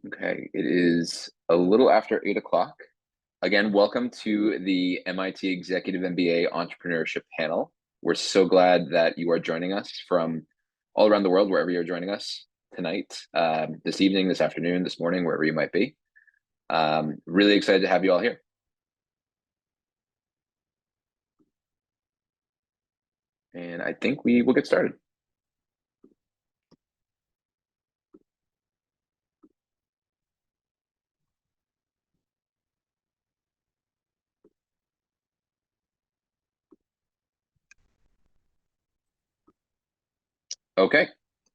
Okay, it is a little after 8 o'clock. Again, welcome to the MIT Executive MBA Entrepreneurship panel. We're so glad that you are joining us from all around the world, wherever you're joining us tonight, this evening, this afternoon, this morning, wherever you might be. Really excited to have you all here. And I think we will get started. Okay,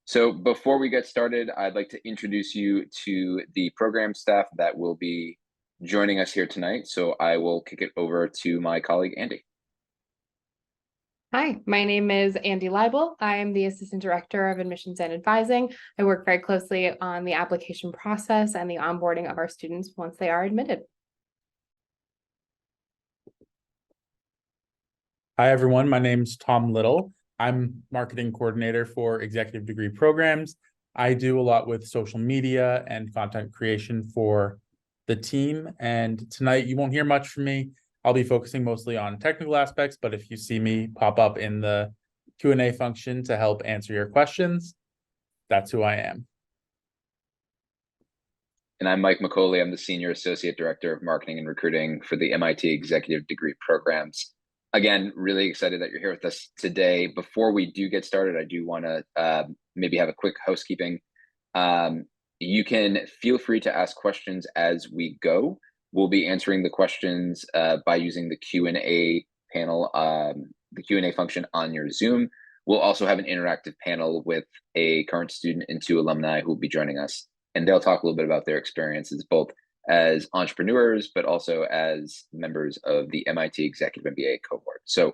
so before we get started, I'd like to introduce you to the program staff that will be joining us here tonight. So I will kick it over to my colleague, Andy. Hi, my name is Andy Leibel. I am the Assistant Director of Admissions and Advising. I work very closely on the application process and the onboarding of our students once they are admitted. Hi, everyone. My name's Tom Little. I'm Marketing Coordinator for Executive Degree Programs. I do a lot with social media and content creation for the team. And tonight you won't hear much from me. I'll be focusing mostly on technical aspects, but if you see me pop up in the Q&A function to help answer your questions, that's who I am. And I'm Mike McCauley. I'm the Senior Associate Director of Marketing and Recruiting for the MIT Executive Degree Programs. Again, really excited that you're here with us today. Before we do get started, I do want to maybe have a quick housekeeping. You can feel free to ask questions as we go. We'll be answering the questions by using the Q&A panel, the Q&A function on your Zoom. We'll also have an interactive panel with a current student and two alumni who will be joining us. And they'll talk a little bit about their experiences, both as entrepreneurs, but also as members of the MIT Executive MBA cohort. So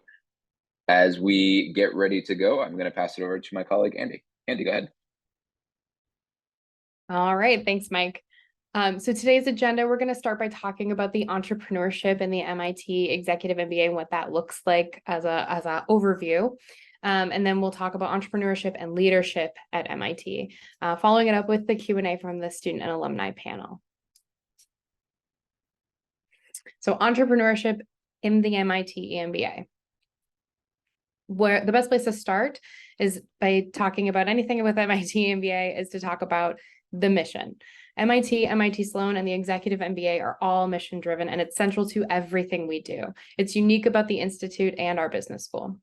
as we get ready to go, I'm going to pass it over to my colleague, Andy. Andy, go ahead. All right, thanks, Mike. So today's agenda, we're going to start by talking about the entrepreneurship and the MIT Executive MBA and what that looks like as a overview. And then we'll talk about entrepreneurship and leadership at MIT, following it up with the Q&A from the student and alumni panel. So entrepreneurship in the MIT EMBA. Where the best place to start is by talking about anything with MIT EMBA is to talk about the mission. MIT Sloan, and the Executive MBA are all mission driven, and it's central to everything we do. It's unique about the institute and our business school.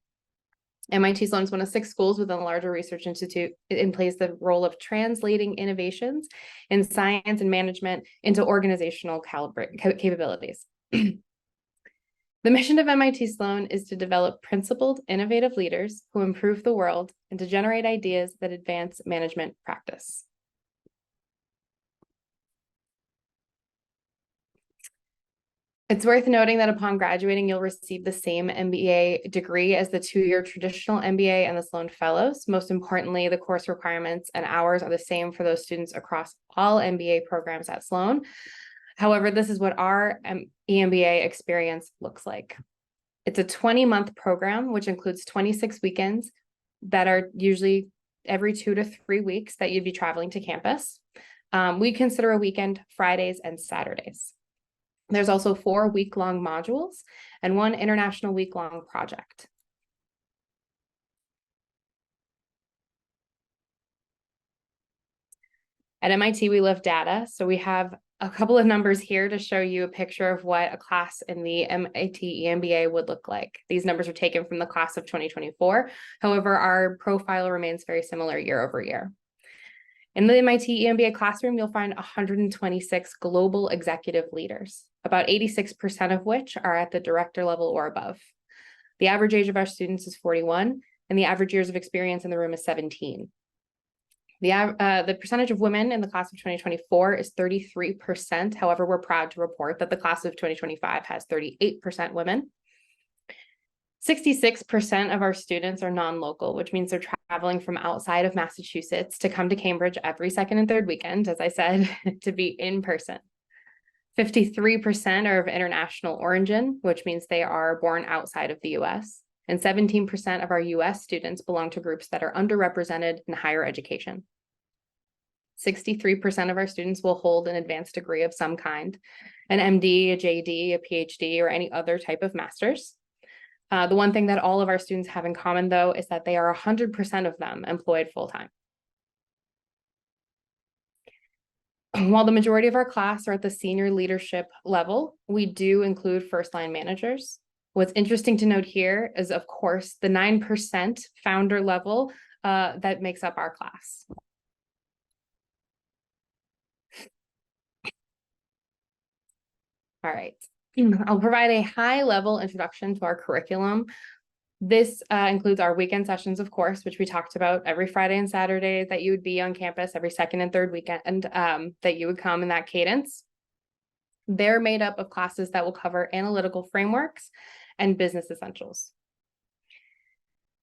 MIT Sloan is one of 6 schools within a larger research institute. It plays the role of translating innovations in science and management into organizational capabilities. The mission of MIT Sloan is to develop principled, innovative leaders who improve the world and to generate ideas that advance management practice. It's worth noting that upon graduating, you'll receive the same MBA degree as the 2-year traditional MBA and the Sloan Fellows. Most importantly, the course requirements and hours are the same for those students across all MBA programs at Sloan. However, this is what our EMBA experience looks like. It's a 20-month program, which includes 26 weekends that are usually every 2 to 3 weeks that you'd be traveling to campus. We consider a weekend Fridays and Saturdays. There's also 4 week-long modules and 1 international week-long project. At MIT, we love data, so we have a couple of numbers here to show you a picture of what a class in the MIT EMBA would look like. These numbers are taken from the class of 2024. However, our profile remains very similar year over year. In the MIT EMBA classroom, you'll find 126 global executive leaders, about 86% of which are at the director level or above. The average age of our students is 41, and the average years of experience in the room is 17. The percentage of women in the class of 2024 is 33%. However, we're proud to report that the class of 2025 has 38% women. 66% of our students are non-local, which means they're traveling from outside of Massachusetts to come to Cambridge every second and third weekend, as I said, to be in person. 53% are of international origin, which means they are born outside of the US. And 17% of our US students belong to groups that are underrepresented in higher education. 63% of our students will hold an advanced degree of some kind, an MD, a JD, a PhD, or any other type of master's. The one thing that all of our students have in common, though, is that they are 100% of them employed full-time. While the majority of our class are at the senior leadership level, we do include first-line managers. What's interesting to note here is, of course, the 9% founder level that makes up our class. All right, I'll provide a high-level introduction to our curriculum. This includes our weekend sessions, of course, which we talked about every Friday and Saturday that you would be on campus, every second and third weekend that you would come in that cadence. They're made up of classes that will cover analytical frameworks and business essentials.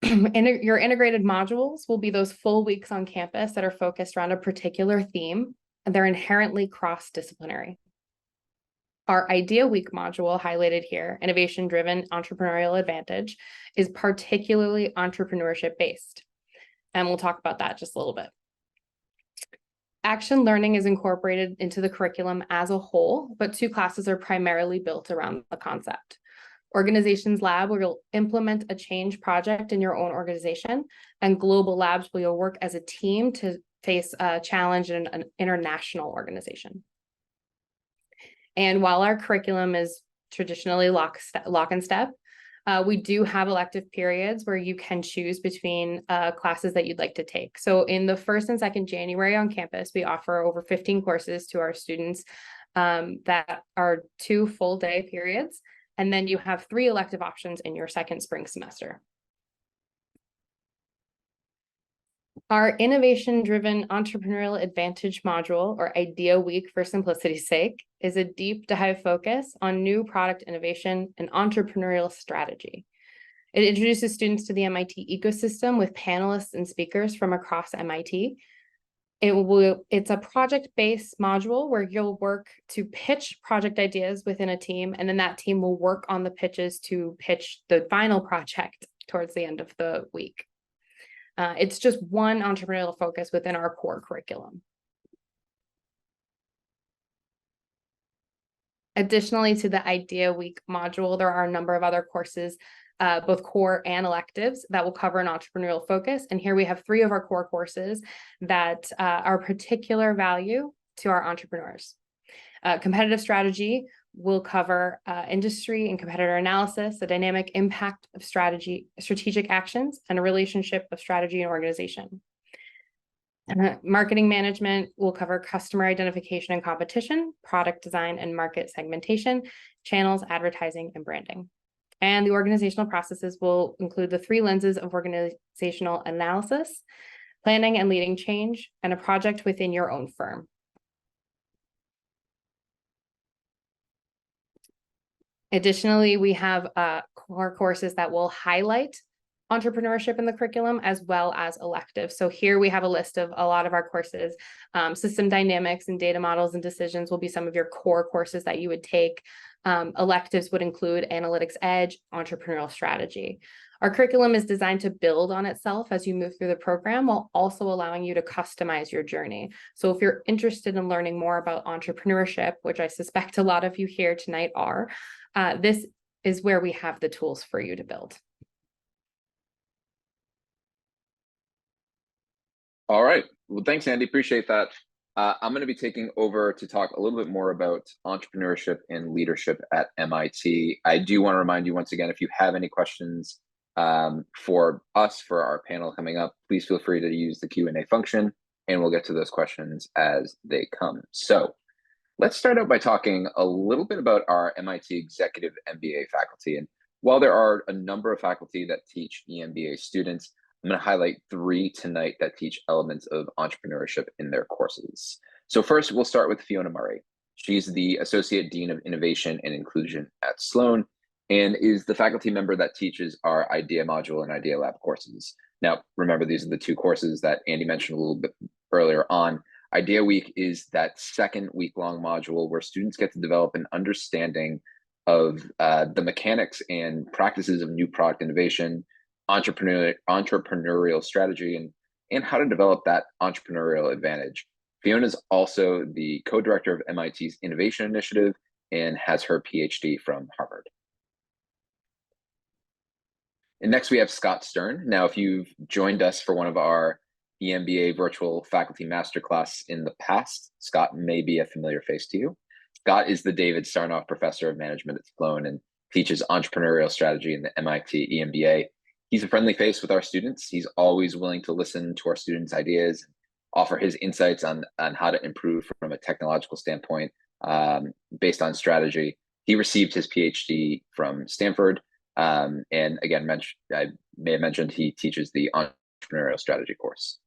Your integrated modules will be those full weeks on campus that are focused around a particular theme, and they're inherently cross-disciplinary. Our Idea Week module highlighted here, Innovation-Driven Entrepreneurial Advantage, is particularly entrepreneurship based. And we'll talk about that just a little bit. Action learning is incorporated into the curriculum as a whole, but 2 classes are primarily built around the concept. Organizations Lab, where you'll implement a change project in your own organization, and Global Labs, where you'll work as a team to face a challenge in an international organization. And while our curriculum is traditionally lock and step, we do have elective periods where you can choose between classes that you'd like to take. So in the 1st and 2nd January on campus, we offer over 15 courses to our students that are 2 full day periods. And then you have 3 elective options in your 2nd spring semester. Our Innovation-Driven Entrepreneurial Advantage module, or Idea Week for simplicity's sake, is a deep dive focus on new product innovation and entrepreneurial strategy. It introduces students to the MIT ecosystem with panelists and speakers from across MIT. It's a project-based module where you'll work to pitch project ideas within a team, and then that team will work on the pitches to pitch the final project towards the end of the week. It's just one entrepreneurial focus within our core curriculum. Additionally to the Idea Week module, there are a number of other courses, both core and electives, that will cover an entrepreneurial focus. And here we have 3 of our core courses that are particular value to our entrepreneurs. Competitive strategy will cover industry and competitor analysis, the dynamic impact of strategic actions, and a relationship of strategy and organization. Marketing management will cover customer identification and competition, product design and market segmentation, channels, advertising, and branding. And the organizational processes will include the 3 lenses of organizational analysis, planning and leading change, and a project within your own firm. Additionally, we have core courses that will highlight entrepreneurship in the curriculum as well as electives. So here we have a list of a lot of our courses. System dynamics and data models and decisions will be some of your core courses that you would take. Electives would include analytics edge, entrepreneurial strategy. Our curriculum is designed to build on itself as you move through the program, while also allowing you to customize your journey. So if you're interested in learning more about entrepreneurship, which I suspect a lot of you here tonight are, this is where we have the tools for you to build. All right. Well, thanks, Andy. Appreciate that. I'm going to be taking over to talk a little bit more about entrepreneurship and leadership at MIT. I do want to remind you once again, if you have any questions for us, for our panel coming up, please feel free to use the Q&A function, and we'll get to those questions as they come. So let's start out by talking a little bit about our MIT Executive MBA faculty. And while there are a number of faculty that teach EMBA students, I'm going to highlight 3 tonight that teach elements of entrepreneurship in their courses. So first, we'll start with Fiona Murray. She's the Associate Dean of Innovation and Inclusion at Sloan and is the faculty member that teaches our Idea module and Idea Lab courses. Now, remember, these are the 2 courses that Andy mentioned a little bit earlier on. Idea Week is that 2nd week-long module where students get to develop an understanding of the mechanics and practices of new product innovation, entrepreneurial strategy, and how to develop that entrepreneurial advantage. Fiona is also the co-director of MIT's Innovation Initiative and has her PhD from Harvard. And next we have Scott Stern. Now, if you've joined us for one of our EMBA virtual faculty masterclass in the past, Scott may be a familiar face to you. Scott is the David Sarnoff Professor of Management at Sloan and teaches entrepreneurial strategy in the MIT EMBA. He's a friendly face with our students. He's always willing to listen to our students' ideas, offer his insights on how to improve from a technological standpoint based on strategy. He received his PhD from Stanford. And again, I may have mentioned he teaches the entrepreneurial strategy course.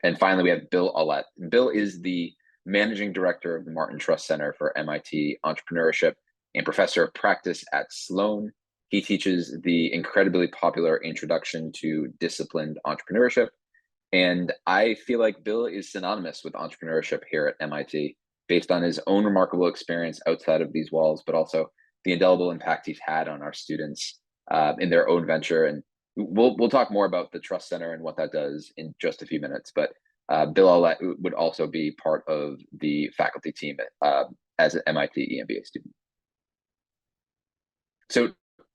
And finally, we have Bill Aulett. Bill is the managing director of the Martin Trust Center for MIT Entrepreneurship and professor of practice at Sloan. He teaches the incredibly popular Introduction to Disciplined Entrepreneurship. And I feel like Bill is synonymous with entrepreneurship here at MIT based on his own remarkable experience outside of these walls, but also the indelible impact he's had on our students in their own venture. And we'll talk more about the Trust Center and what that does in just a few minutes. But Bill Aulett would also be part of the faculty team as an MIT EMBA student. So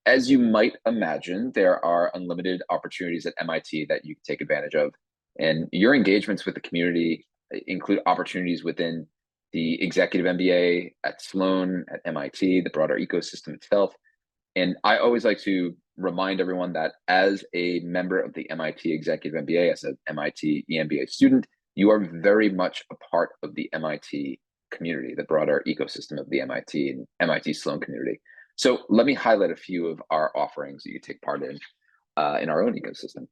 as you might imagine, there are unlimited opportunities at MIT that you can take advantage of. And your engagements with the community include opportunities within the Executive MBA at Sloan, at MIT, the broader ecosystem itself. And I always like to remind everyone that as a member of the MIT Executive MBA, as an MIT EMBA student, you are very much a part of the MIT community, the broader ecosystem of the MIT and MIT Sloan community. So let me highlight a few of our offerings that you take part in our own ecosystem.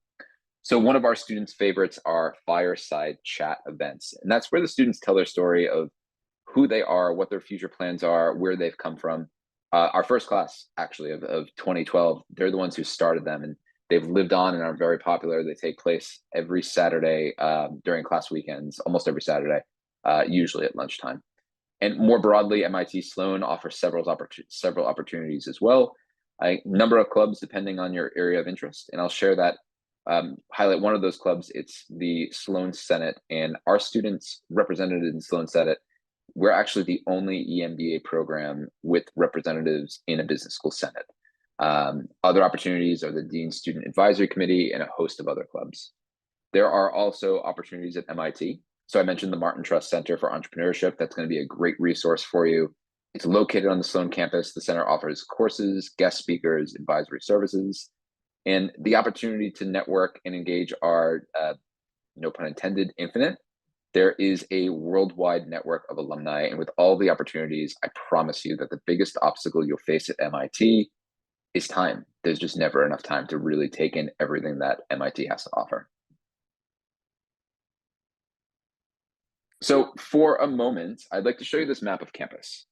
So one of our students' favorites are fireside chat events. And that's where the students tell their story of who they are, what their future plans are, where they've come from. Our first class, actually, of 2012, they're the ones who started them, and they've lived on and are very popular. They take place every Saturday during class weekends, almost every Saturday, usually at lunchtime. And more broadly, MIT Sloan offers several opportunities as well. A number of clubs depending on your area of interest. And I'll share that, highlight one of those clubs. It's the Sloan Senate, and our students represented in Sloan Senate, we're actually the only EMBA program with representatives in a business school senate. Other opportunities are the Dean Student Advisory Committee and a host of other clubs. There are also opportunities at MIT. So I mentioned the Martin Trust Center for Entrepreneurship. That's going to be a great resource for you. It's located on the Sloan campus. The center offers courses, guest speakers, advisory services, and the opportunity to network and engage are, no pun intended, infinite. There is a worldwide network of alumni, and with all the opportunities, I promise you that the biggest obstacle you'll face at MIT is time. There's just never enough time to really take in everything that MIT has to offer. So for a moment, I'd like to show you this map of campus.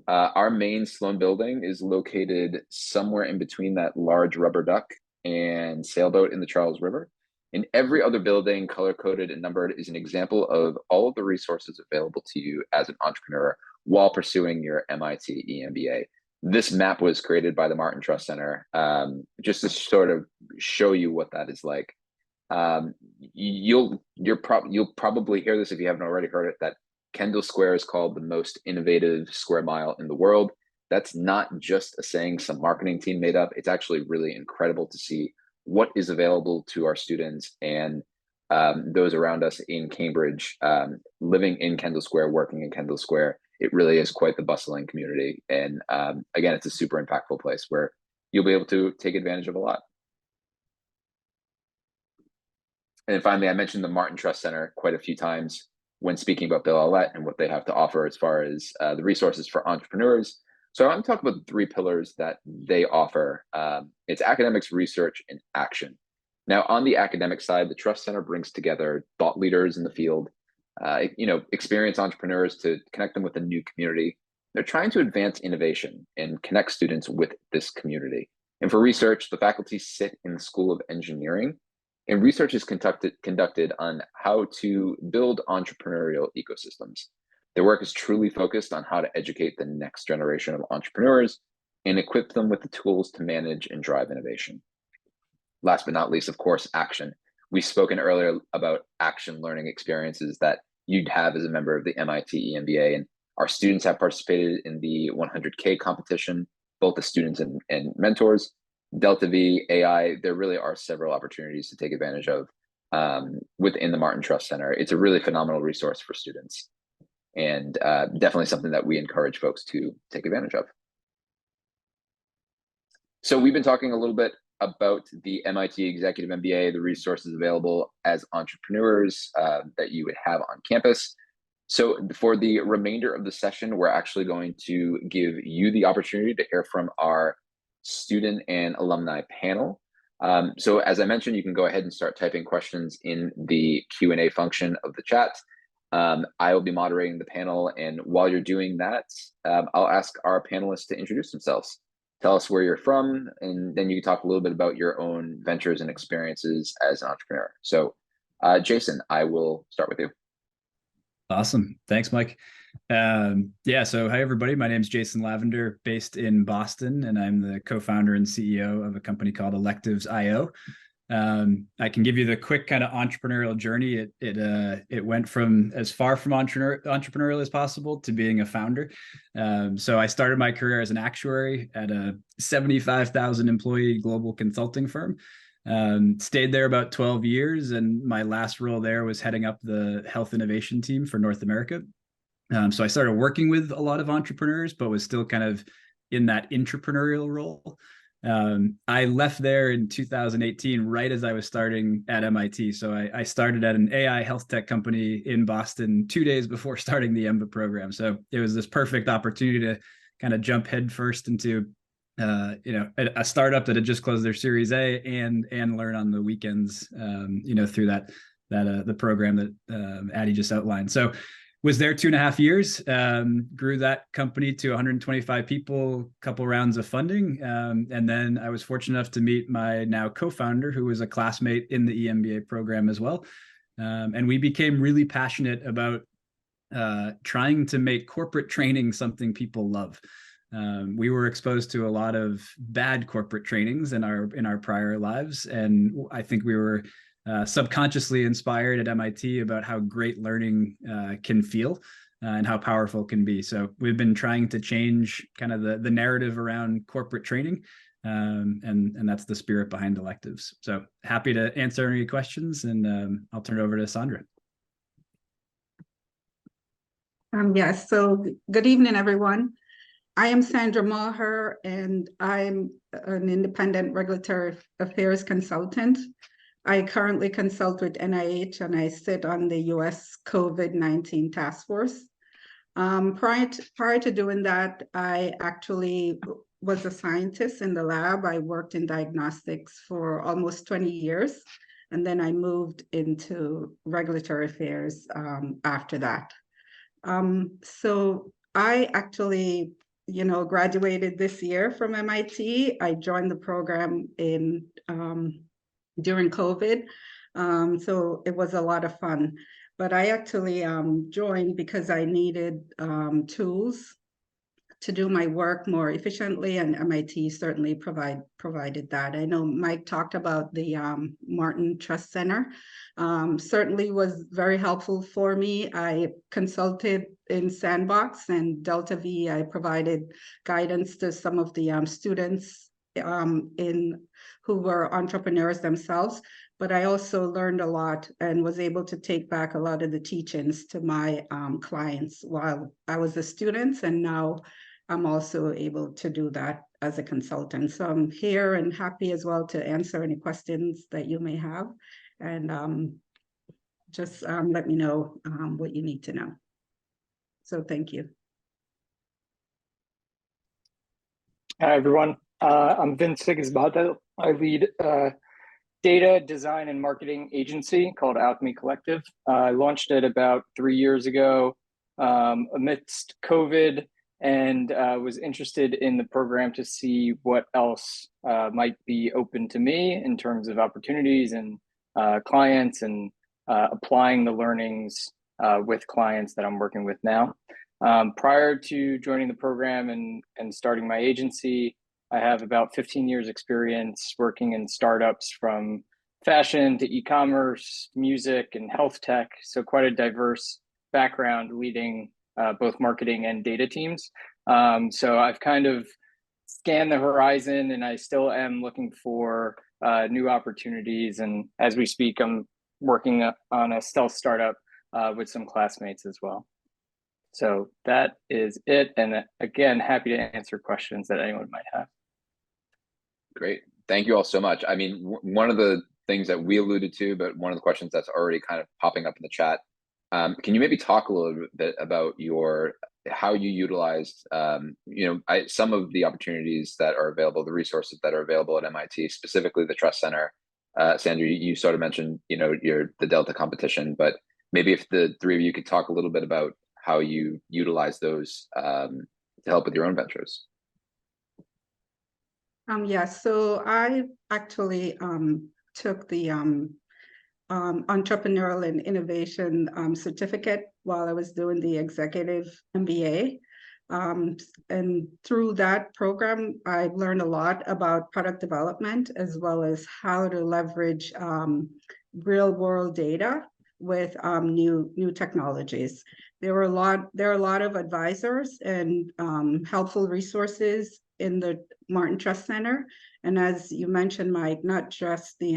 Our main Sloan building is located somewhere in between that large rubber duck and sailboat in the Charles River. And every other building, color-coded and numbered, is an example of all of the resources available to you as an entrepreneur while pursuing your MIT EMBA. This map was created by the Martin Trust Center just to sort of show you what that is like. You'll probably hear this if you haven't already heard it, that Kendall Square is called the most innovative square mile in the world. That's not just a saying some marketing team made up. It's actually really incredible to see what is available to our students and those around us in Cambridge, living in Kendall Square, working in Kendall Square. It really is quite the bustling community. And again, it's a super impactful place where you'll be able to take advantage of a lot. And then finally, I mentioned the Martin Trust Center quite a few times when speaking about Bill Aulett and what they have to offer as far as the resources for entrepreneurs. So I want to talk about the three pillars that they offer. It's academics, research, and action. Now, on the academic side, the Trust Center brings together thought leaders in the field, experienced entrepreneurs to connect them with a new community. They're trying to advance innovation and connect students with this community. And for research, the faculty sit in the School of Engineering, and research is conducted on how to build entrepreneurial ecosystems. Their work is truly focused on how to educate the next generation of entrepreneurs and equip them with the tools to manage and drive innovation. Last but not least, of course, action. we've spoken earlier about action learning experiences that you'd have as a member of the MIT EMBA, and our students have participated in the 100K competition, both the students and mentors. Delta V, AI, there really are several opportunities to take advantage of within the Martin Trust Center. It's a really phenomenal resource for students, and definitely something that we encourage folks to take advantage of. So we've been talking a little bit about the MIT Executive MBA, the resources available as entrepreneurs that you would have on campus. So for the remainder of the session, we're actually going to give you the opportunity to hear from our student and alumni panel. So as I mentioned, you can go ahead and start typing questions in the Q&A function of the chat. I will be moderating the panel, and while you're doing that, I'll ask our panelists to introduce themselves. Tell us where you're from, and then you can talk a little bit about your own ventures and experiences as an entrepreneur. So Jason, I will start with you. Awesome. Thanks, Mike. Yeah, so hi, everybody. My name is Jason Lavender, based in Boston, and I'm the co-founder and CEO of a company called Electives.io. I can give you the quick kind of entrepreneurial journey. It went from as far from entrepreneurial as possible to being a founder. So I started my career as an actuary at a 75,000 employee global consulting firm. Stayed there about 12 years, and my last role there was heading up the health innovation team for North America. So I started working with a lot of entrepreneurs, but was still kind of in that entrepreneurial role. I left there in 2018, right as I was starting at MIT. So I started at an AI health tech company in Boston 2 days before starting the EMBA program. So it was this perfect opportunity to kind of jump headfirst into a startup that had just closed their Series A and learn on the weekends, through the program that Addie just outlined. So was there 2.5 years, grew that company to 125 people, couple rounds of funding. And then I was fortunate enough to meet my now co-founder, who was a classmate in the EMBA program as well. And we became really passionate about trying to make corporate training something people love. We were exposed to a lot of bad corporate trainings in our prior lives. And I think we were subconsciously inspired at MIT about how great learning can feel and how powerful it can be. So we've been trying to change kind of the narrative around corporate training. And that's the spirit behind Electives. So happy to answer any questions, and I'll turn it over to Sandra. Yes, so good evening, everyone. I am Sandra Maher, and I'm an independent regulatory affairs consultant. I currently consult with NIH, and I sit on the US COVID-19 task force. Prior to doing that, I actually was a scientist in the lab. I worked in diagnostics for almost 20 years, and then I moved into regulatory affairs after that. So I actually, graduated this year from MIT. I joined the program during COVID. So it was a lot of fun. But I actually joined because I needed tools to do my work more efficiently, and MIT certainly provided that. I know Mike talked about the Martin Trust Center. Certainly was very helpful for me. I consulted in Sandbox and Delta V. I provided guidance to some of the students who were entrepreneurs themselves, but I also learned a lot and was able to take back a lot of the teachings to my clients while I was a student, and now I'm also able to do that as a consultant. So I'm here and happy as well to answer any questions that you may have, and just let me know what you need to know. So thank you. Hi, everyone. I'm Vince Sigisbado. I lead a data design and marketing agency called Alchemy Collective. I launched it about 3 years ago amidst COVID, and was interested in the program to see what else might be open to me in terms of opportunities and clients, and applying the learnings with clients that I'm working with now. Prior to joining the program and starting my agency, I have about 15 years experience working in startups, from fashion to e-commerce, music, and health tech. So quite a diverse background leading both marketing and data teams. So I've kind of scanned the horizon, and I still am looking for new opportunities. And as we speak, I'm working on a stealth startup with some classmates as well. So that is it. And again, happy to answer questions that anyone might have. Great. Thank you all so much. I mean, one of the things that we alluded to, but one of the questions that's already kind of popping up in the chat, can you maybe talk a little bit about how you utilized, some of the opportunities that are available, the resources that are available at MIT, specifically the Trust Center. Sandra, you sort of mentioned, the Delta competition, but maybe if the three of you could talk a little bit about how you utilize those to help with your own ventures. So I actually took the entrepreneurial and innovation certificate while I was doing the executive MBA. And through that program, I learned a lot about product development, as well as how to leverage real world data with new technologies. There are a lot of advisors and helpful resources in the Martin Trust Center. And as you mentioned, Mike, not just the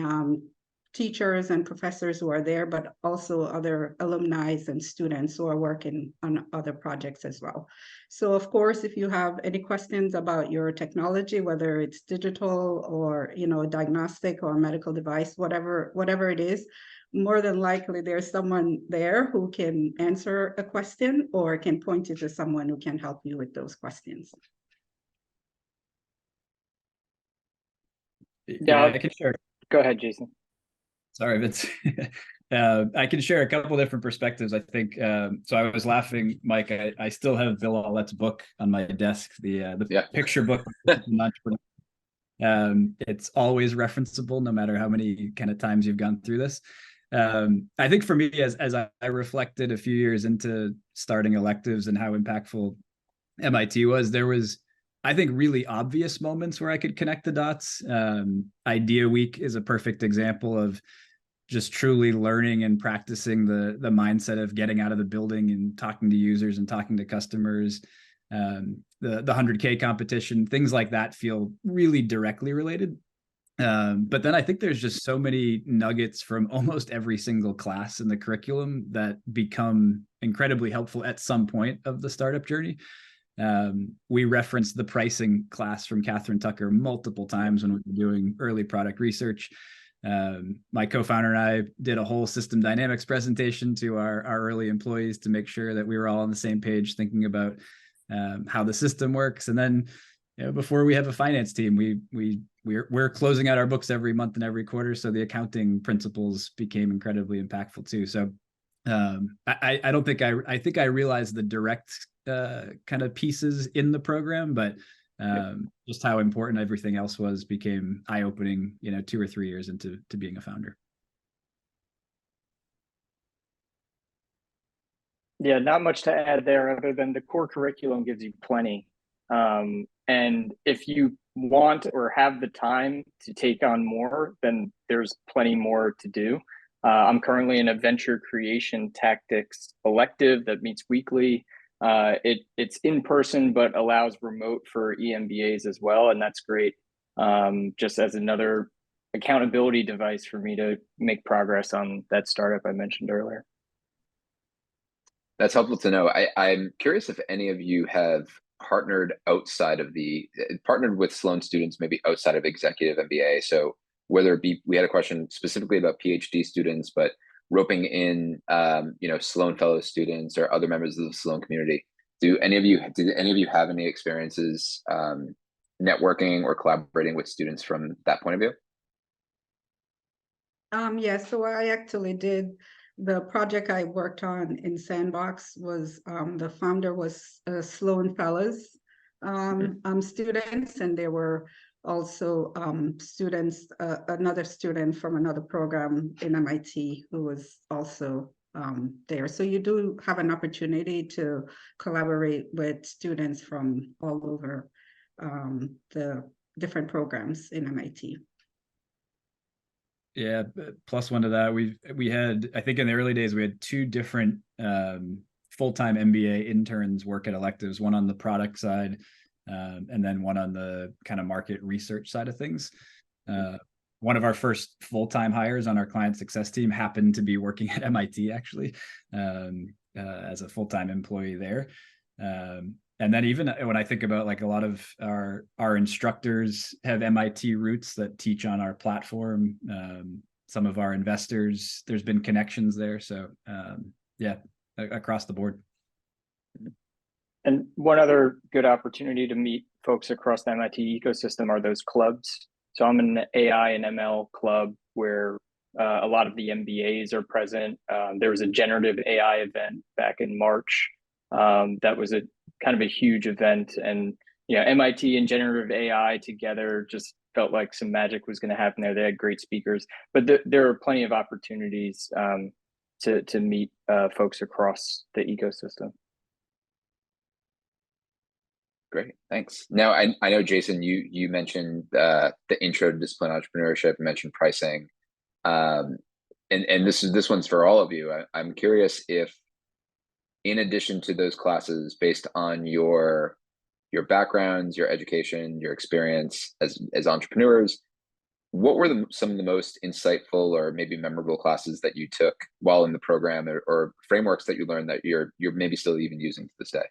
teachers and professors who are there, but also other alumni and students who are working on other projects as well. So of course, if you have any questions about your technology, whether it's digital or a diagnostic or medical device, whatever it is, more than likely there's someone there who can answer a question or can point you to someone who can help you with those questions. Yeah, I can share. Go ahead, Jason. Sorry, Vince. I can share a couple different perspectives, I think. So I was laughing, Mike. I still have Bill Aulet's book on my desk, the picture book. It's always referenceable, no matter how many kind of times you've gone through this. I think for me, as I reflected a few years into starting electives and how impactful MIT was, there was, I think, really obvious moments where I could connect the dots. Idea Week is a perfect example of just truly learning and practicing the mindset of getting out of the building and talking to users and talking to customers. The 100K competition, things like that feel really directly related. But then I think there's just so many nuggets from almost every single class in the curriculum that become incredibly helpful at some point of the startup journey. We referenced the pricing class from Catherine Tucker multiple times when we were doing early product research. My co-founder and I did a whole system dynamics presentation to our early employees to make sure that we were all on the same page, thinking about how the system works. And then, before we have a finance team, we're closing out our books every month and every quarter, so the accounting principles became incredibly impactful too. So I don't think I think I realized the direct kind of pieces in the program, but just how important everything else was became eye-opening, 2 or 3 years into being a founder. Yeah, not much to add there other than the core curriculum gives you plenty. And if you want or have the time to take on more, then there's plenty more to do. I'm currently in a venture creation tactics elective that meets weekly. It's in person, but allows remote for EMBAs as well. And that's great. Just as another accountability device for me to make progress on that startup I mentioned earlier. That's helpful to know. I'm curious if any of you have partnered with Sloan students, maybe outside of Executive MBA. So whether it be, we had a question specifically about PhD students, but roping in, Sloan Fellow students or other members of the Sloan community. Did any of you have any experiences networking or collaborating with students from that point of view? Yes, so I actually did. The project I worked on in Sandbox was the founder was Sloan Fellows students, and there were also students, another student from another program in MIT who was also there. So you do have an opportunity to collaborate with students from all over the different programs in MIT. Yeah, plus one to that, we had, I think in the early days, we had two different full-time MBA interns work at electives, one on the product side, and then one on the kind of market research side of things. One of our first full-time hires on our client success team happened to be working at MIT, actually, as a full-time employee there. And then even when I think about, like, a lot of our instructors have MIT roots that teach on our platform. Some of our investors, there's been connections there. So yeah, across the board. And one other good opportunity to meet folks across the MIT ecosystem are those clubs. So I'm in the AI and ML club where a lot of the MBAs are present. There was a generative AI event back in March. That was a kind of a huge event, and MIT and generative AI together just felt like some magic was going to happen there. They had great speakers, but there are plenty of opportunities to meet folks across the ecosystem. Great, thanks. Now, I know, Jason, you mentioned the intro to discipline entrepreneurship, you mentioned pricing, and this one's for all of you. I'm curious if, in addition to those classes, based on your backgrounds, your education, your experience as entrepreneurs, what were some of the most insightful or maybe memorable classes that you took while in the program, or frameworks that you learned that you're maybe still even using to this day?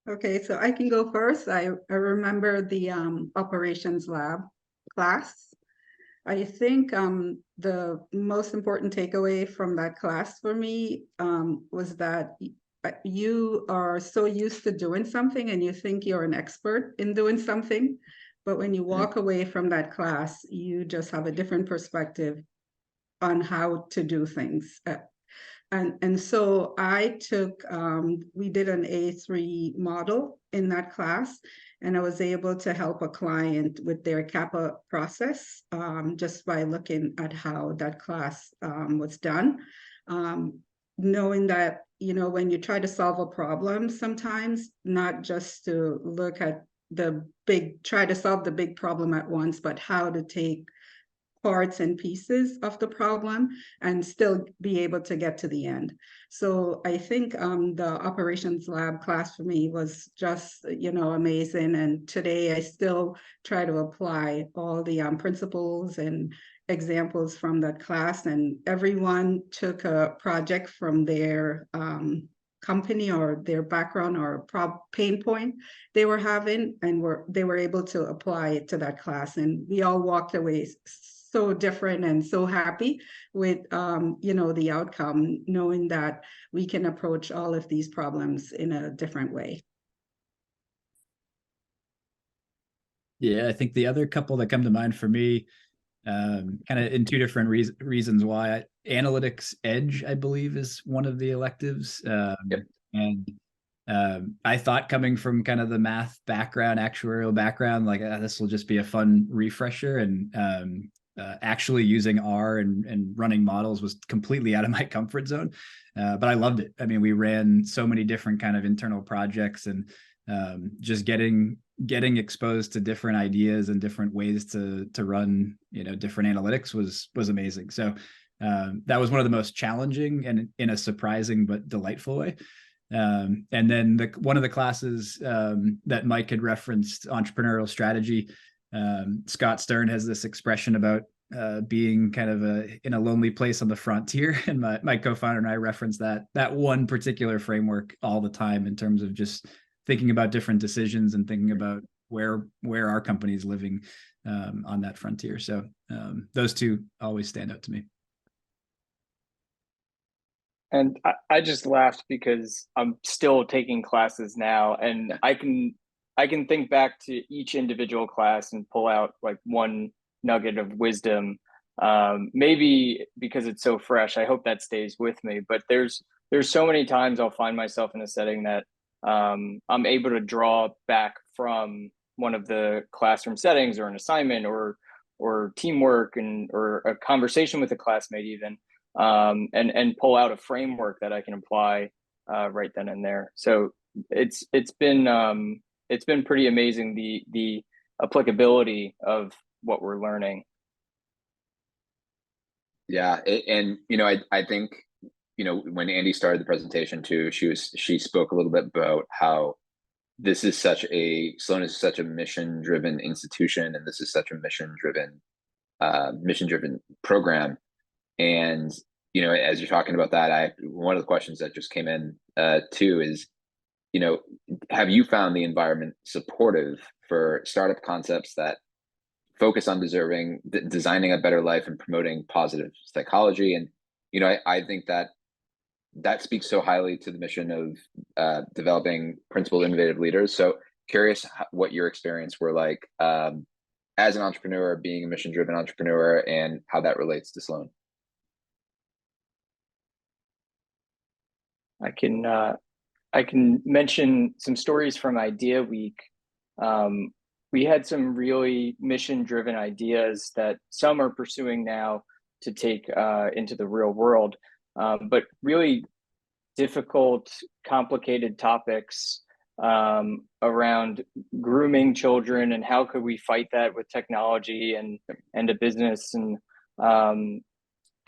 Okay, so I can go first. I remember the operations lab class. I think the most important takeaway from that class for me was that you are so used to doing something and you think you're an expert in doing something, but when you walk away from that class, you just have a different perspective on how to do things. And so I took, we did an A3 model in that class, and I was able to help a client with their CAPA process just by looking at how that class was done. Knowing that, when you try to solve a problem, sometimes not just to look at try to solve the big problem at once, but how to take parts and pieces of the problem and still be able to get to the end. So I think the operations lab class for me was just, amazing. And today I still try to apply all the principles and examples from that class. And everyone took a project from their company or their background or pain point they were having, and they were able to apply it to that class. And we all walked away so different and so happy with the outcome, knowing that we can approach all of these problems in a different way. Yeah, I think the other couple that come to mind for me, kind of in two different reasons why. Analytics Edge, I believe, is one of the electives. Yep. And I thought, coming from kind of the math background, actuarial background, like this will just be a fun refresher. And actually using R and running models was completely out of my comfort zone. But I loved it. I mean, we ran so many different kind of internal projects, and just getting exposed to different ideas and different ways to run, different analytics was amazing. So that was one of the most challenging and in a surprising but delightful way. And then one of the classes that Mike had referenced, entrepreneurial strategy, Scott Stern has this expression about being kind of in a lonely place on the frontier, and my co-founder and I reference that one particular framework all the time in terms of just thinking about different decisions and thinking about where our company is living on that frontier. So those two always stand out to me. And I just laughed because I'm still taking classes now, and I can think back to each individual class and pull out like one nugget of wisdom. Maybe because it's so fresh, I hope that stays with me. But there's so many times I'll find myself in a setting that I'm able to draw back from one of the classroom settings, or an assignment, or teamwork, or a conversation with a classmate even, and pull out a framework that I can apply right then and there. So it's been it's been pretty amazing, the applicability of what we're learning. Yeah, and I think when Andy started the presentation too, she spoke a little bit about how Sloan is such a mission-driven institution, and this is such a mission-driven program. And as you're talking about that, one of the questions that just came in too is, have you found the environment supportive for startup concepts that focus on designing a better life and promoting positive psychology? And I think that speaks so highly to the mission of developing principled, innovative leaders. So curious what your experience were like as an entrepreneur, being a mission-driven entrepreneur, and how that relates to Sloan. I can mention some stories from Idea Week. We had some really mission-driven ideas that some are pursuing now to take into the real world, but really difficult, complicated topics around grooming children and how could we fight that with technology and a business, and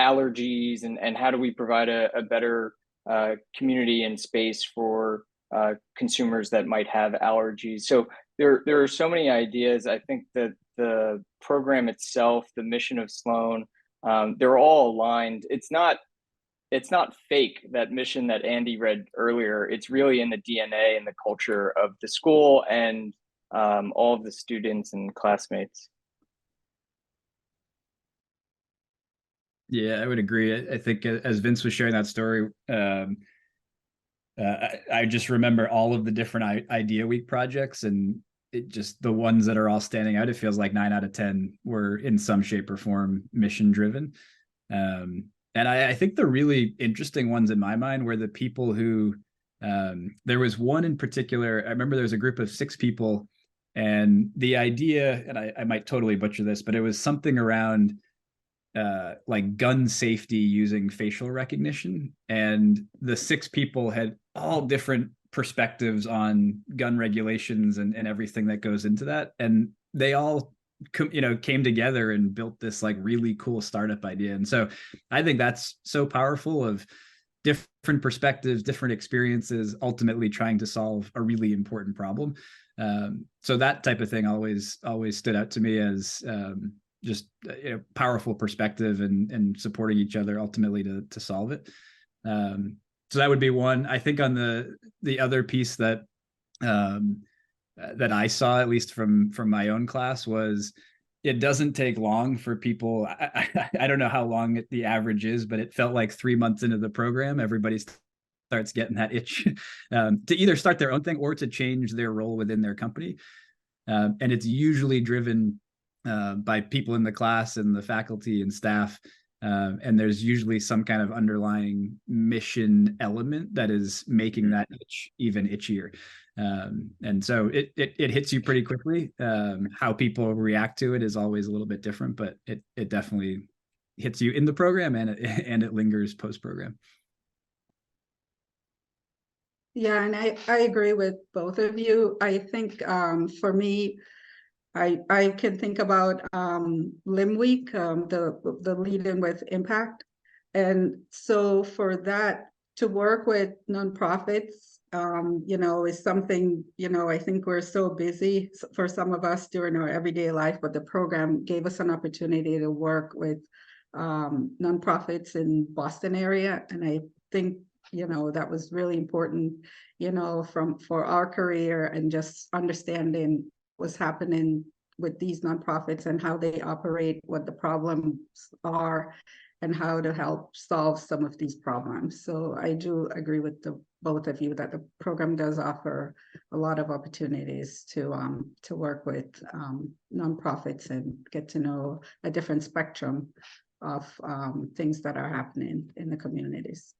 allergies, and how do we provide a better community and space for consumers that might have allergies. So there are so many ideas. I think that the program itself, the mission of Sloan, they're all aligned. It's not fake, that mission that Andy read earlier. It's really in the DNA and the culture of the school and all of the students and classmates. Yeah, I would agree. I think as Vince was sharing that story, I just remember all of the different Idea Week projects, and it just, the ones that are all standing out, it feels like 9 out of 10 were in some shape or form mission driven. And I think the really interesting ones in my mind were the people who, there was one in particular. I remember there was a group of 6 people, and the idea, and I might totally butcher this, but it was something around like gun safety using facial recognition. And the 6 people had all different perspectives on gun regulations and everything that goes into that. And they all came together and built this like really cool startup idea. And so I think that's so powerful, of different perspectives, different experiences, ultimately trying to solve a really important problem. So that type of thing always stood out to me as just powerful perspective and supporting each other ultimately to solve it. So that would be one. I think on the other piece that that I saw, at least from my own class, was it doesn't take long for people. I don't know how long the average is, but it felt like 3 months into the program, everybody starts getting that itch to either start their own thing or to change their role within their company. And it's usually driven by people in the class and the faculty and staff. And there's usually some kind of underlying mission element that is making that itch even itchier. And so it hits you pretty quickly. How people react to it is always a little bit different, but it definitely hits you in the program, and it lingers post-program. Yeah, and I agree with both of you. I think for me, I can think about Lim Week, the Leading with Impact. And so for that, to work with nonprofits, is something, I think we're so busy for some of us during our everyday life, but the program gave us an opportunity to work with nonprofits in Boston area. And I think, that was really important, for our career, and just understanding what's happening with these nonprofits and how they operate, what the problems are, and how to help solve some of these problems. So I do agree with both of you that the program does offer a lot of opportunities to work with nonprofits and get to know a different spectrum of things that are happening in the communities.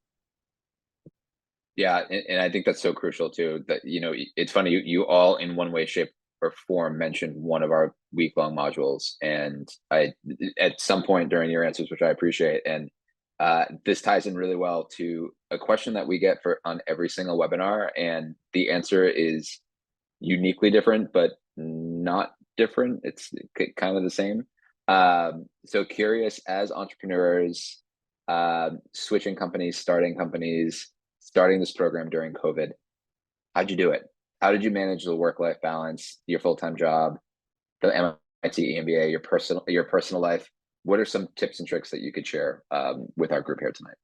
Yeah, and I think that's so crucial too, that it's funny, you all in one way, shape, or form mentioned one of our week-long modules, and I at some point during your answers, which I appreciate, and this ties in really well to a question that we get on every single webinar, and the answer is uniquely different, but not different. It's kind of the same. So curious, as entrepreneurs, switching companies, starting this program during COVID, how'd you do it? How did you manage the work-life balance, your full-time job, the MIT EMBA, your personal life? What are some tips and tricks that you could share with our group here tonight?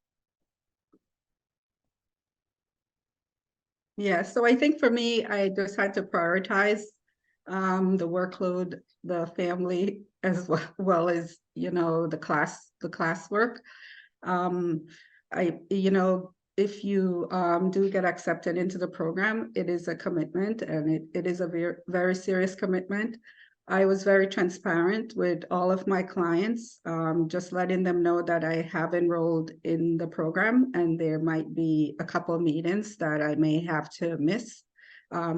Yeah, so I think for me, I just had to prioritize the workload, the family, as well as, you know, the classwork. If you do get accepted into the program, it is a commitment, and it is a very, very serious commitment. I was very transparent with all of my clients, just letting them know that I have enrolled in the program, and there might be a couple of meetings that I may have to miss,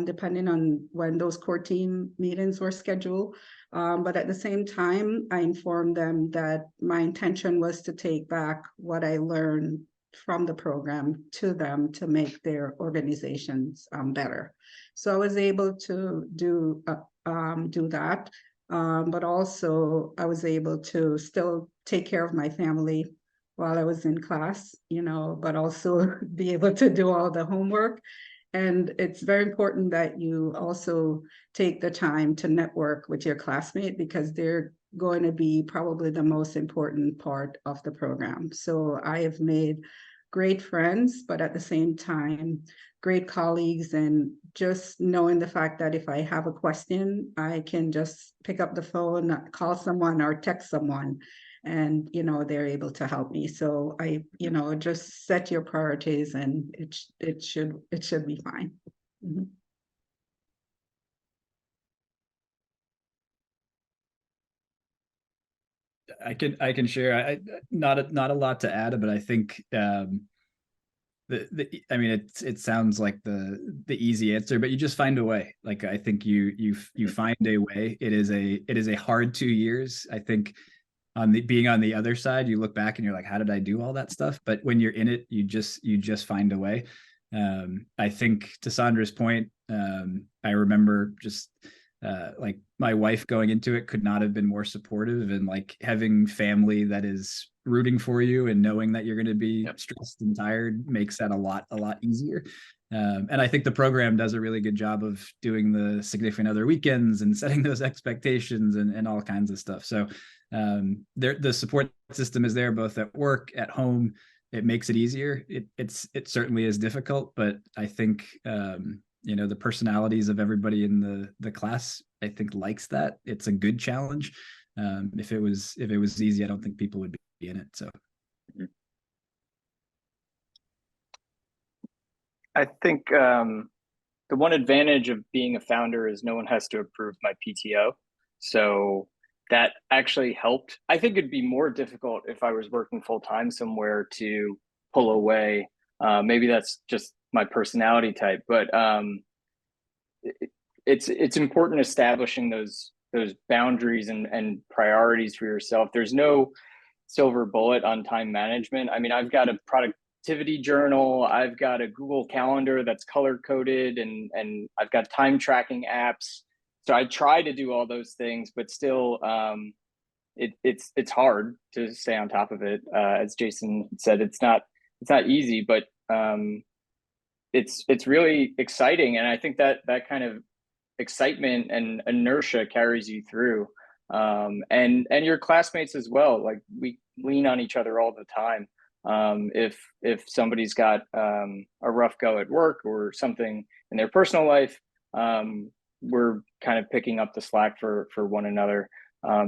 depending on when those core team meetings were scheduled. But at the same time, I informed them that my intention was to take back what I learned from the program to them to make their organizations better. So I was able to do that, but also I was able to still take care of my family while I was in class, you know, but also be able to do all the homework. And it's very important that you also take the time to network with your classmate, because they're going to be probably the most important part of the program. So I have made great friends, but at the same time, great colleagues, and just knowing the fact that if I have a question, I can just pick up the phone, call someone or text someone, and, you know, they're able to help me. So I, you know, just set your priorities, and it should be fine. Mm-hmm. I can share. Not a lot to add, but I think I mean, it sounds like the easy answer, but you just find a way. Like, I think you find a way. It is a hard 2 years. I think being on the other side, you look back and you're like, how did I do all that stuff? But when you're in it, you just find a way. I think, to Sandra's point, I remember just like my wife going into it could not have been more supportive, and like having family that is rooting for you and knowing that you're going to be stressed and tired makes that a lot easier. And I think the program does a really good job of doing the significant other weekends and setting those expectations and all kinds of stuff. So the support system is there, both at work, at home. It makes it easier. It certainly is difficult, but I think you know, the personalities of everybody in the class, I think, likes that. It's a good challenge. If it was easy, I don't think people would be in it. So I think the one advantage of being a founder is no one has to approve my PTO. So that actually helped. I think it'd be more difficult if I was working full time somewhere to pull away. Maybe that's just my personality type, but it's important establishing those boundaries and priorities for yourself. There's no silver bullet on time management. I mean, I've got a productivity journal, I've got a Google Calendar that's color coded, and I've got time tracking apps. So I try to do all those things, but still, it's hard to stay on top of it. As Jason said, it's not easy, but it's really exciting, and I think that kind of excitement and inertia carries you through, and your classmates as well. Like, we lean on each other all the time. If somebody's got a rough go at work or something in their personal life, we're kind of picking up the slack for one another.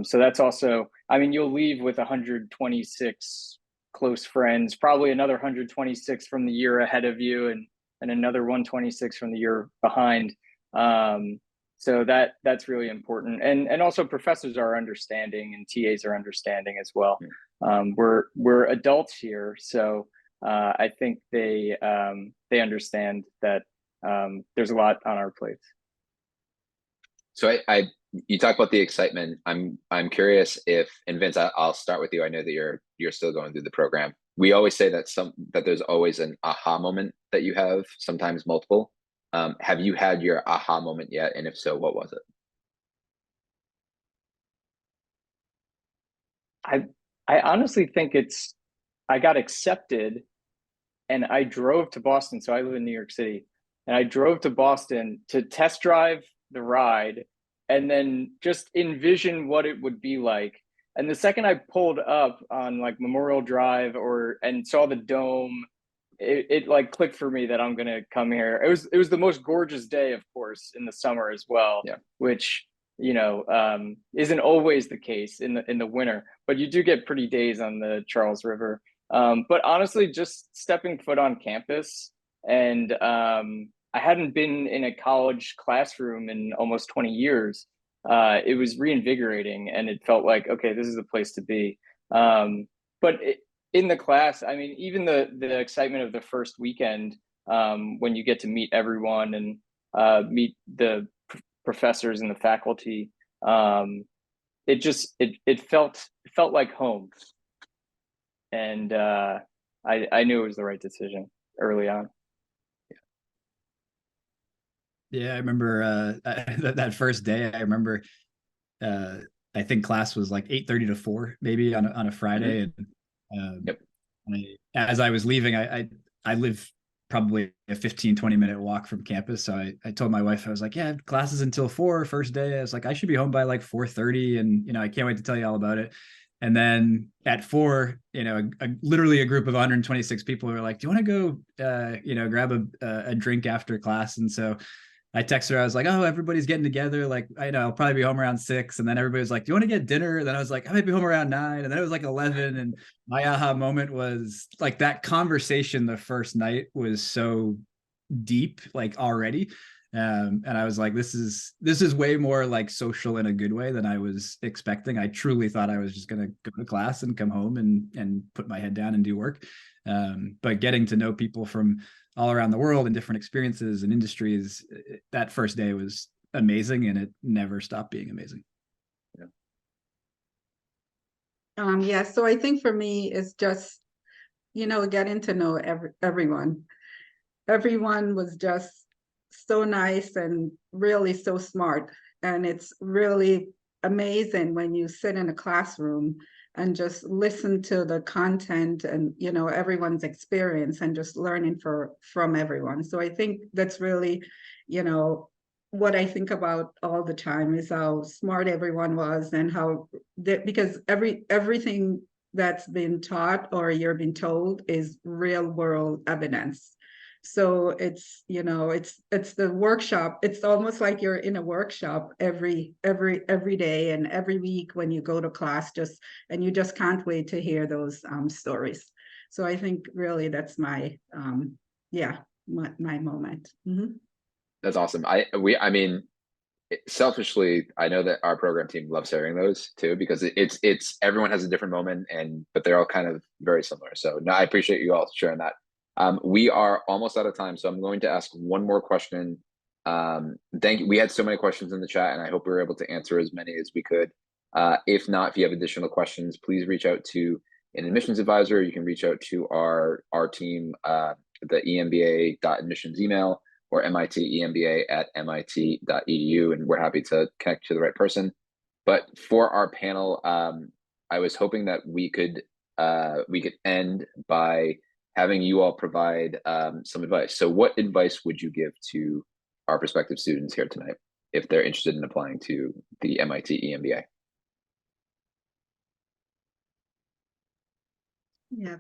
So that's also, I mean, you'll leave with 126 close friends, probably another 126 from the year ahead of you, and another 126 from the year behind. So that's really important. And also, professors are understanding, and TAs are understanding as well. We're adults here, so I think they understand that there's a lot on our plates. So you talk about the excitement. I'm curious if, and Vince, I'll start with you. I know that you're still going through the program. We always say that there's always an aha moment that you have, sometimes multiple. Have you had your aha moment yet? And if so, what was it? I honestly think I got accepted and I drove to Boston. So I live in New York City, and I drove to Boston to test drive the ride and then just envision what it would be like. And the second I pulled up on like Memorial Drive and saw the dome, it like clicked for me that I'm gonna come here. It was the most gorgeous day, of course, in the summer as well, Yeah. which isn't always the case in the winter, but you do get pretty days on the Charles River. But honestly, just stepping foot on campus, and I hadn't been in a college classroom in almost 20 years. It was reinvigorating, and it felt like, okay, this is the place to be. In the class, I mean, even the excitement of the first weekend, when you get to meet everyone and meet the professors and the faculty, it felt like home, and I knew it was the right decision early on. Yeah, I remember that first day. I remember I think class was like 8:30 to 4 maybe on a Friday, and Yep. as I was leaving, I live probably a 15-20 minute walk from campus, so I told my wife, I was like, yeah, classes until 4 first day. I was like, I should be home by like 4:30, and I can't wait to tell you all about it. And then at 4, literally a group of 126 people were like, do you want to go grab a drink after class? And so I texted her, I was like, oh, everybody's getting together. Like, I know I'll probably be home around 6. And then everybody was like, do you want to get dinner? And then I was like, I might be home around 9. And then it was like 11. And my aha moment was like that conversation the first night was so deep, like already. And I was like, this is way more like social in a good way than I was expecting. I truly thought I was just going to go to class and come home and put my head down and do work. But getting to know people from all around the world and different experiences and industries, that first day was amazing, and it never stopped being amazing. Yeah, so I think for me, it's just, getting to know everyone. Everyone was just so nice and really so smart. And it's really amazing when you sit in a classroom and just listen to the content and, everyone's experience and just learning from everyone. So I think that's really, what I think about all the time is how smart everyone was, and because everything that's been taught or you're being told is real world evidence. So it's the workshop. It's almost like you're in a workshop every day and every week when you go to class, and you just can't wait to hear those stories. So I think really that's my my moment. Mm-hmm. That's awesome. I mean, selfishly, I know that our program team loves hearing those too, because it's everyone has a different moment, but they're all kind of very similar. So no, I appreciate you all sharing that. We are almost out of time, so I'm going to ask one more question. Thank you. We had so many questions in the chat, and I hope we were able to answer as many as we could. If not, if you have additional questions, please reach out to an admissions advisor. You can reach out to our team, the EMBA.admissions email, or mitsloan.mit.edu, and we're happy to connect to the right person. But for our panel, I was hoping that we could end by having you all provide some advice. So what advice would you give to our prospective students here tonight if they're interested in applying to the MIT EMBA? Yeah,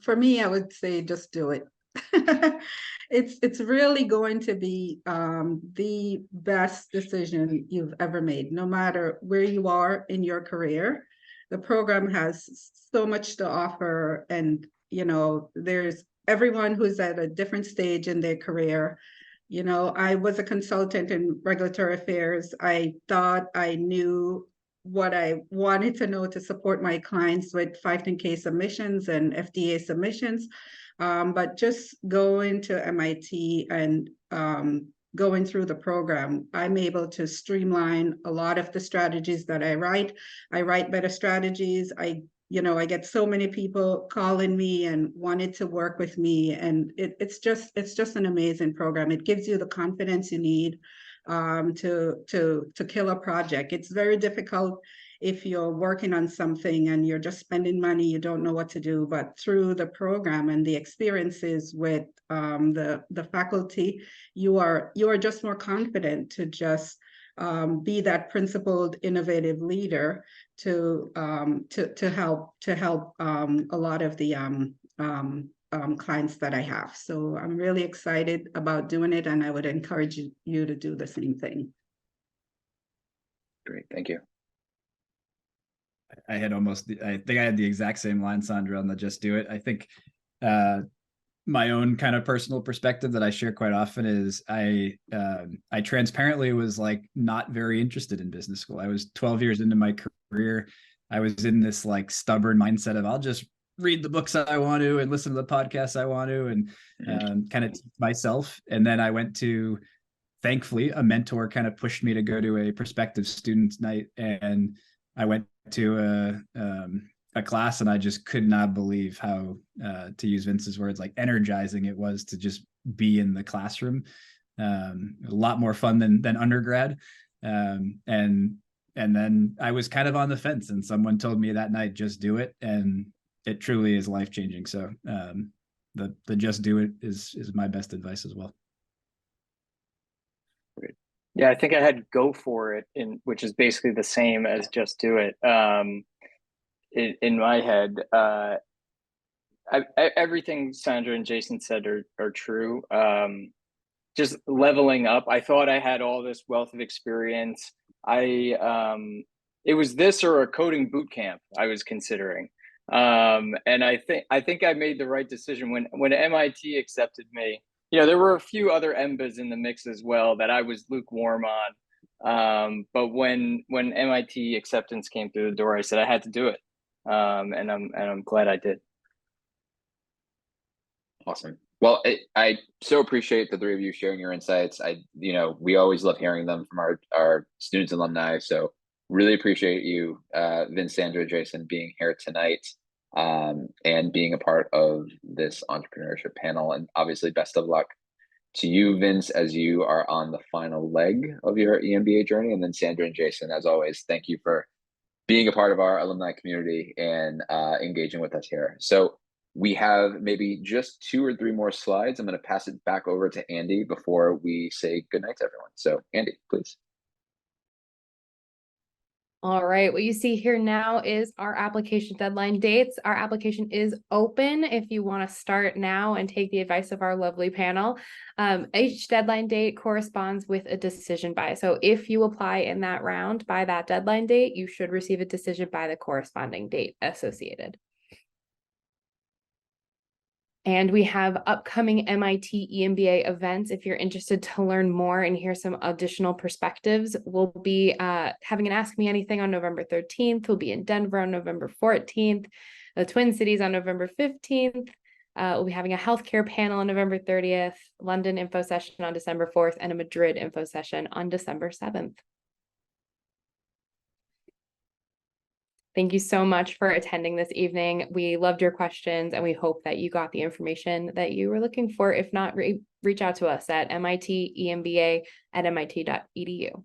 for me, I would say just do it. It's really going to be the best decision you've ever made, no matter where you are in your career. The program has so much to offer, and there's everyone who's at a different stage in their career. I was a consultant in regulatory affairs. I thought I knew what I wanted to know to support my clients with 510K submissions and FDA submissions. But just going to MIT and going through the program, I'm able to streamline a lot of the strategies that I write. I write better strategies. I I get so many people calling me and wanted to work with me, and it's just an amazing program. It gives you the confidence you need to kill a project. It's very difficult if you're working on something and you're just spending money, you don't know what to do. But through the program and the experiences with the faculty, you are just more confident to just be that principled, innovative leader to help a lot of the clients that I have. So I'm really excited about doing it, and I would encourage you to do the same thing. Great, thank you. I think I had the exact same line, Sandra, on the just do it. I think my own kind of personal perspective that I share quite often is I transparently was like not very interested in business school. I was 12 years into my career. I was in this like stubborn mindset of I'll just read the books I want to and listen to the podcasts I want to and kind of teach myself. And then I went to, thankfully, a mentor kind of pushed me to go to a prospective students night, and I went to a class, and I just could not believe how, to use Vince's words, like energizing it was to just be in the classroom. A lot more fun than undergrad. And then I was kind of on the fence, and someone told me that night, just do it. And it truly is life-changing. So the just do it is my best advice as well. Great. Yeah, I think I had go for it, which is basically the same as just do it. In my head, everything Sandra and Jason said are true. Just leveling up. I thought I had all this wealth of experience. It was this or a coding boot camp I was considering. And I think I made the right decision when MIT accepted me. There were a few other EMBAs in the mix as well that I was lukewarm on. But when MIT acceptance came through the door, I said I had to do it. And I'm glad I did. Awesome. Well, I so appreciate the three of you sharing your insights. We always love hearing them from our students and alumni. So really appreciate you, Vince, Sandra, Jason, being here tonight, and being a part of this entrepreneurship panel. And obviously, best of luck to you, Vince, as you are on the final leg of your EMBA journey. And then Sandra and Jason, as always, thank you for being a part of our alumni community and engaging with us here. So we have maybe just 2 or 3 more slides. I'm going to pass it back over to Andy before we say goodnight to everyone. So Andy, please. All right, what you see here now is our application deadline dates. Our application is open if you want to start now and take the advice of our lovely panel. Each deadline date corresponds with a decision by. So if you apply in that round by that deadline date, you should receive a decision by the corresponding date associated. And we have upcoming MIT EMBA events. If you're interested to learn more and hear some additional perspectives, we'll be having an Ask Me Anything on November 13th. We'll be in Denver on November 14th, the Twin Cities on November 15th. We'll be having a healthcare panel on November 30th, London info session on December 4th, and a Madrid info session on December 7th. Thank you so much for attending this evening. We loved your questions, and we hope that you got the information that you were looking for. If not, reach out to us at mitemba@mit.edu.